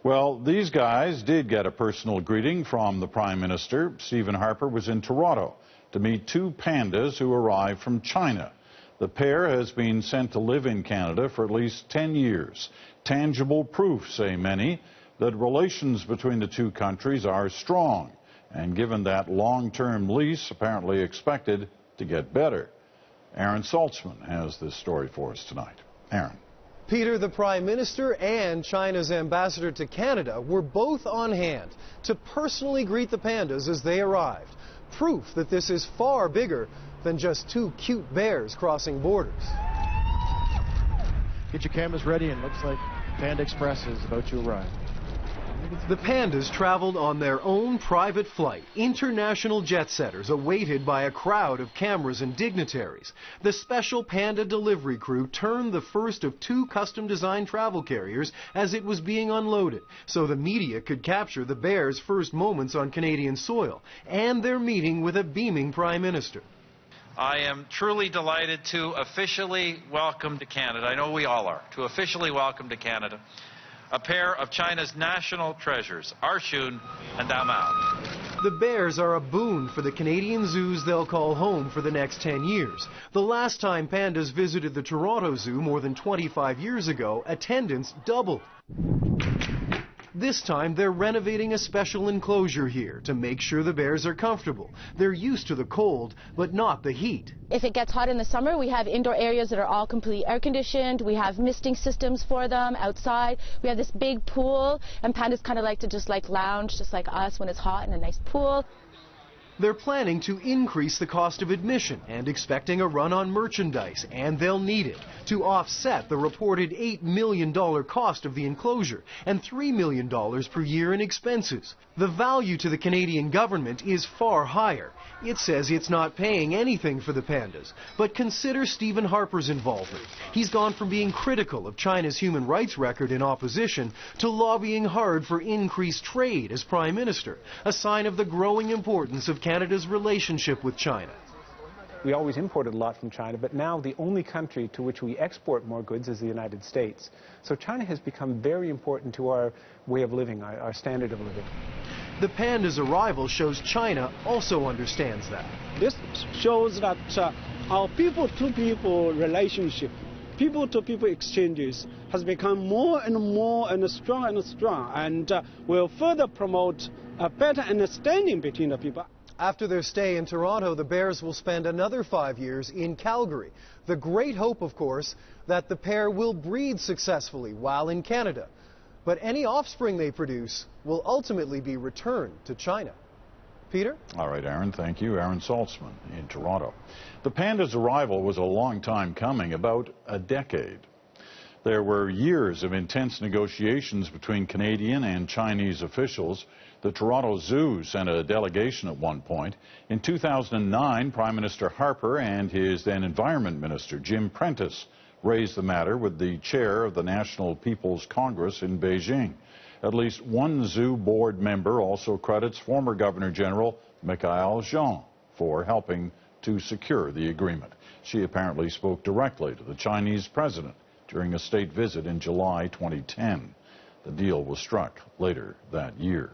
Well, these guys did get a personal greeting from the Prime Minister. Stephen Harper was in Toronto to meet two pandas who arrived from China. The pair has been sent to live in Canada for at least 10 years. Tangible proof, say many, that relations between the two countries are strong, and given that long-term lease apparently expected to get better. Aaron Saltzman has this story for us tonight. Aaron. Peter, the Prime Minister and China's ambassador to Canada were both on hand to personally greet the pandas as they arrived. Proof that this is far bigger than just two cute bears crossing borders. Get your cameras ready, and looks like Panda Express is about to arrive. The pandas traveled on their own private flight, international jet setters awaited by a crowd of cameras and dignitaries. The special panda delivery crew turned the first of two custom-designed travel carriers as it was being unloaded, so the media could capture the bears' first moments on Canadian soil and their meeting with a beaming Prime Minister. I am truly delighted to officially welcome to Canada, I know we all are, to officially welcome to Canada a pair of China's national treasures, Arshun and Damao. The bears are a boon for the Canadian zoos they'll call home for the next 10 years. The last time pandas visited the Toronto Zoo more than 25 years ago, attendance doubled. This time, they're renovating a special enclosure here to make sure the bears are comfortable. They're used to the cold, but not the heat. If it gets hot in the summer, we have indoor areas that are all completely air-conditioned. We have misting systems for them outside. We have this big pool, and pandas kind of like to just lounge, just like us, when it's hot in a nice pool. They're planning to increase the cost of admission and expecting a run on merchandise, and they'll need it to offset the reported $8 million cost of the enclosure and $3 million per year in expenses. The value to the Canadian government is far higher. It says it's not paying anything for the pandas, but consider Stephen Harper's involvement. He's gone from being critical of China's human rights record in opposition to lobbying hard for increased trade as Prime Minister, a sign of the growing importance of Canada's relationship with China. We always imported a lot from China, but now the only country to which we export more goods is the United States. So China has become very important to our way of living, our standard of living. The panda's arrival shows China also understands that. This shows that our people-to-people relationship, people-to-people exchanges has become more and more and strong, and will further promote a better understanding between the people. After their stay in Toronto, the bears will spend another 5 years in Calgary. The great hope, of course, that the pair will breed successfully while in Canada. But any offspring they produce will ultimately be returned to China. Peter? All right, Aaron, thank you. Aaron Saltzman in Toronto. The panda's arrival was a long time coming, about a decade. There were years of intense negotiations between Canadian and Chinese officials. The Toronto Zoo sent a delegation at one point. In 2009, Prime Minister Harper and his then Environment Minister, Jim Prentice, raised the matter with the chair of the National People's Congress in Beijing. At least one zoo board member also credits former Governor General Michaëlle Jean for helping to secure the agreement. She apparently spoke directly to the Chinese president during a state visit in July 2010. The deal was struck later that year.